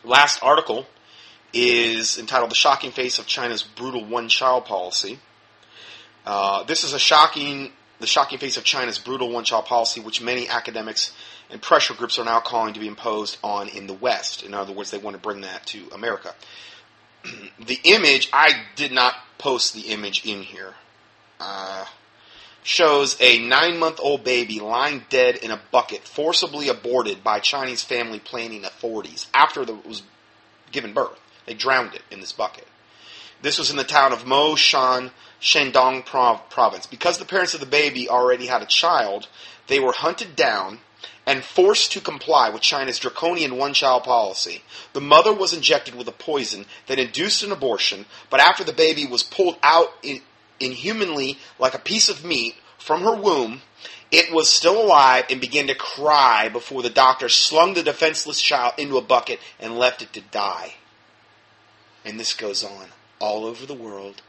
Last article is entitled "The Shocking Face of China's Brutal One-Child Policy." This is the shocking face of China's brutal one-child policy, which many academics and pressure groups are now calling to be imposed on in the West. In other words, they want to bring that to America. The image, I did not post the image in here, shows a 9-month-old baby lying dead in a bucket, forcibly aborted by Chinese family planning authorities after it was given birth. They drowned it in this bucket. This was in the town of Moshan, Shandong province. Because the parents of the baby already had a child, they were hunted down and forced to comply with China's draconian one-child policy. The mother was injected with a poison that induced an abortion, but after the baby was pulled out inhumanly like a piece of meat from her womb, it was still alive and began to cry before the doctor slung the defenseless child into a bucket and left it to die. And this goes on all over the world,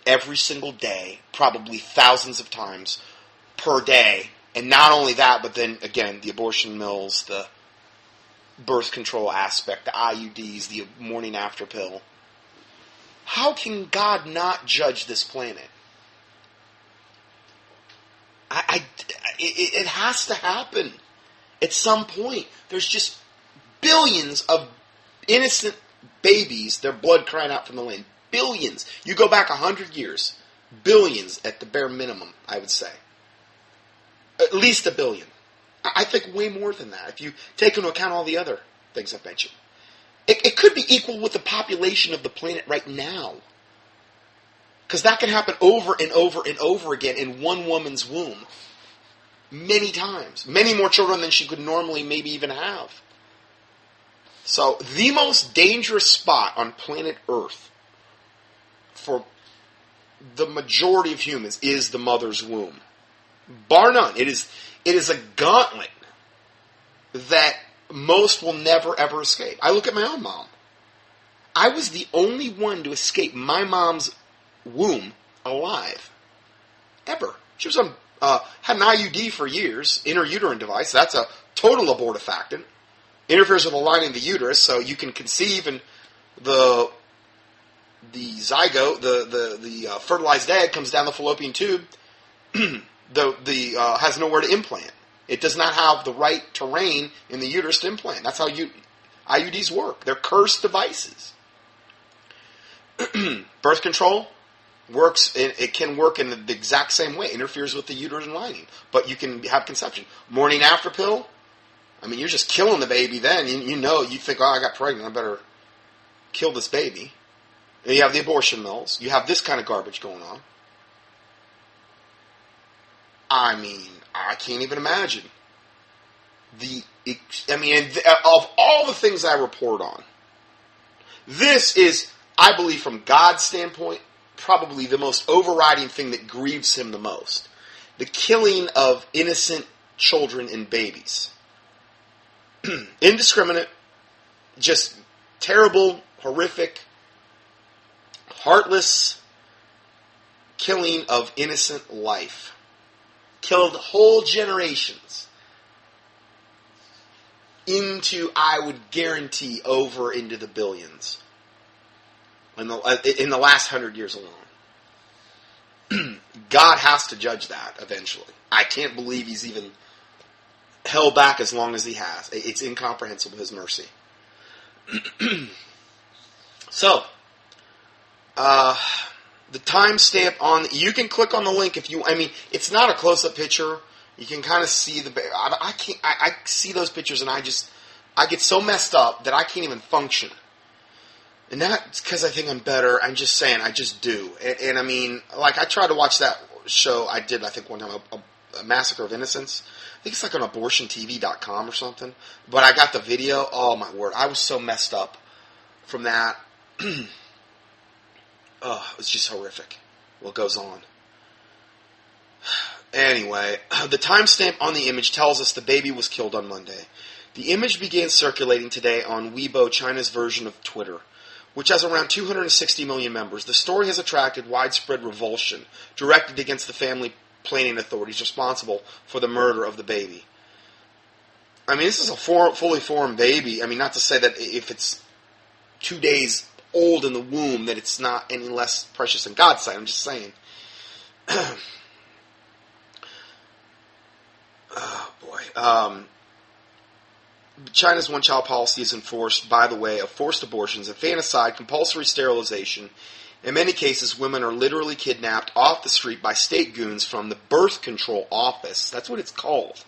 every single day, probably thousands of times per day. And not only that, but then, again, the abortion mills, the birth control aspect, the IUDs, the morning after pill. How can God not judge this planet? It has to happen at some point. There's just billions of innocent babies, their blood crying out from the land. Billions. You go back 100 years. Billions at the bare minimum, I would say. At least 1 billion. I think way more than that, if you take into account all the other things I've mentioned. It could be equal with the population of the planet right now. Because that can happen over and over and over again in one woman's womb. Many times. Many more children than she could normally maybe even have. So, the most dangerous spot on planet Earth for the majority of humans is the mother's womb. Bar none. It is a gauntlet that most will never, ever escape. I look at my own mom. I was the only one to escape my mom's womb alive. Ever. She was had an IUD for years, intrauterine device. That's a total abortifactant. Interferes with the lining of the uterus, so you can conceive and the zygote, the fertilized egg comes down the fallopian tube. Has nowhere to implant. It does not have the right terrain in the uterus to implant. That's how IUDs work. They're cursed devices. Birth control works. It can work in the exact same way. It interferes with the uterine lining, but you can have conception. Morning after pill. I mean, you're just killing the baby then. You think, oh, I got pregnant. I better kill this baby. And you have the abortion mills. You have this kind of garbage going on. I mean, I can't even imagine. Of all the things I report on, this is, I believe from God's standpoint, probably the most overriding thing that grieves him the most. The killing of innocent children and babies. Indiscriminate, just terrible, horrific, heartless killing of innocent life. Killed whole generations into, I would guarantee, over into the billions in the last 100 years alone. God has to judge that eventually. I can't believe he's even held back as long as he has. It's incomprehensible, his mercy. So, the timestamp on, you can click on the link if you, it's not a close-up picture. You can kind of see I see those pictures and I get so messed up that I can't even function. And that's because I think I'm better. I'm just saying, I just do. And I tried to watch that show I did, I think one time, a Massacre of Innocence. I think it's like on abortiontv.com or something. But I got the video. Oh, my word. I was so messed up from that. Oh, it was just horrific what goes on. Anyway, the timestamp on the image tells us the baby was killed on Monday. The image began circulating today on Weibo, China's version of Twitter, which has around 260 million members. The story has attracted widespread revulsion directed against the family planning authorities responsible for the murder of the baby. I mean, this is a fully formed baby. I mean, not to say that if it's 2 days old in the womb that it's not any less precious in God's sight. I'm just saying. Oh, boy. China's one-child policy is enforced by the way of forced abortions, infanticide, compulsory sterilization. In many cases, women are literally kidnapped off the street by state goons from the birth control office. That's what it's called.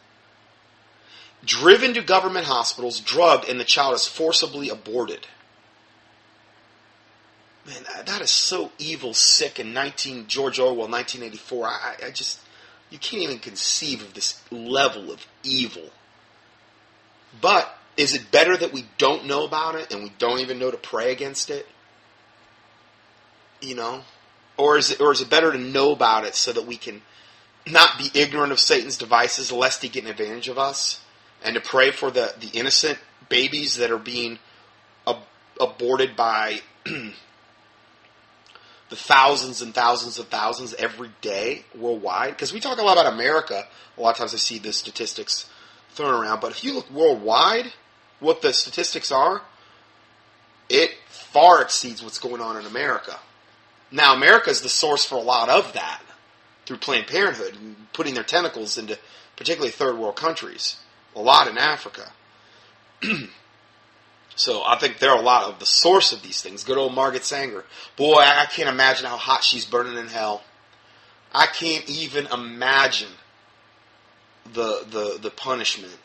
Driven to government hospitals, drugged, and the child is forcibly aborted. Man, that is so evil, sick, and George Orwell, 1984. I just, you can't even conceive of this level of evil. But is it better that we don't know about it and we don't even know to pray against it? You know? Or is it better to know about it so that we can not be ignorant of Satan's devices lest he get an advantage of us? And to pray for the innocent babies that are being aborted by the thousands and thousands of thousands every day worldwide? Because we talk a lot about America. A lot of times I see the statistics thrown around. But if you look worldwide, what the statistics are, it far exceeds what's going on in America. Now, America is the source for a lot of that through Planned Parenthood and putting their tentacles into particularly third world countries. A lot in Africa. So I think they're a lot of the source of these things. Good old Margaret Sanger. Boy, I can't imagine how hot she's burning in hell. I can't even imagine the punishment.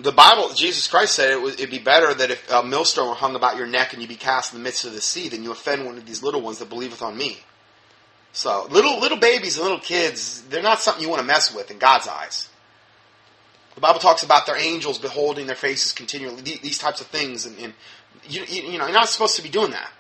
The Bible, Jesus Christ said it'd be better that if a millstone were hung about your neck and you be cast in the midst of the sea than you offend one of these little ones that believeth on me. So, little babies and little kids, they're not something you want to mess with in God's eyes. The Bible talks about their angels beholding their faces continually, these types of things, and you know, you're not supposed to be doing that.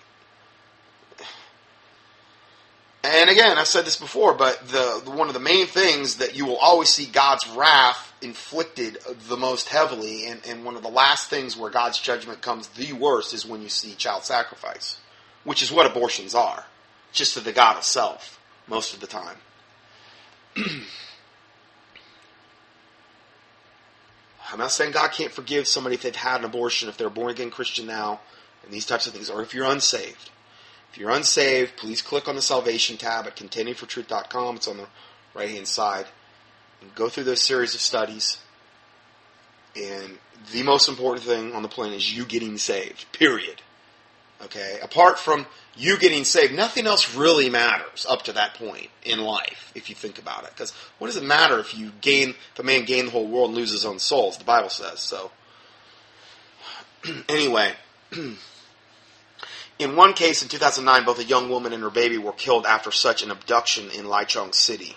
And again, I've said this before, but one of the main things that you will always see God's wrath inflicted the most heavily, and one of the last things where God's judgment comes the worst is when you see child sacrifice, which is what abortions are. Just to the God of self, most of the time. I'm not saying God can't forgive somebody if they've had an abortion, if they're a born-again Christian now, and these types of things, or if you're unsaved. If you're unsaved, please click on the Salvation tab at contendingfortruth.com. It's on the right-hand side. And go through those series of studies. And the most important thing on the planet is you getting saved, period. Okay? Apart from you getting saved, nothing else really matters up to that point in life, if you think about it. Because what does it matter if a man gain the whole world and lose his own soul, as the Bible says? So, anyway, in one case in 2009, both a young woman and her baby were killed after such an abduction in Laicheng City.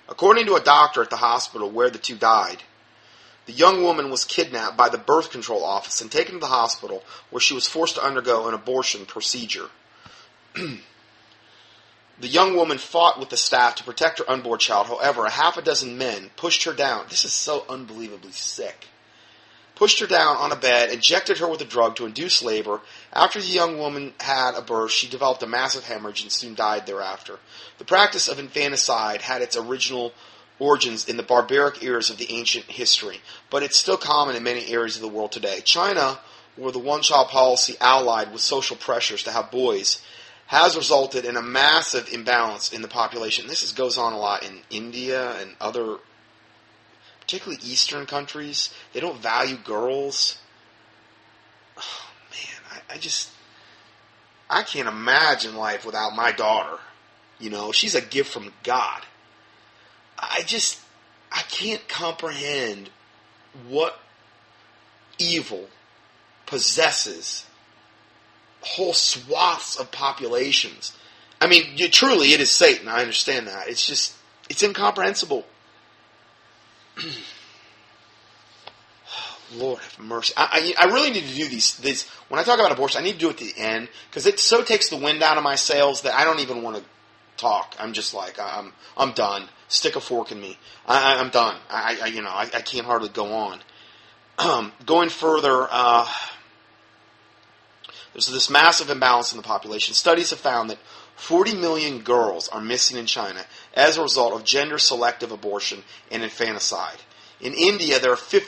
According to a doctor at the hospital where the two died, the young woman was kidnapped by the birth control office and taken to the hospital where she was forced to undergo an abortion procedure. The young woman fought with the staff to protect her unborn child. However, a half a dozen men pushed her down. This is so unbelievably sick. Pushed her down on a bed, injected her with a drug to induce labor. After the young woman had a birth, she developed a massive hemorrhage and soon died thereafter. The practice of infanticide had its original origins in the barbaric eras of the ancient history, but it's still common in many areas of the world today. China, where the one-child policy allied with social pressures to have boys, has resulted in a massive imbalance in the population. This goes on a lot in India and other, particularly Eastern countries. They don't value girls. Oh, man, I can't imagine life without my daughter. You know, she's a gift from God. I can't comprehend what evil possesses whole swaths of populations. I mean, truly, it is Satan. I understand that. It's incomprehensible. Lord have mercy. I really need to do these. When I talk about abortion, I need to do it at the end, because it so takes the wind out of my sails that I don't even want to talk. I'm just like, I'm done. Stick a fork in me. I'm done. I can't hardly go on. Going further, there's this massive imbalance in the population. Studies have found that 40 million girls are missing in China as a result of gender-selective abortion and infanticide. In India, there are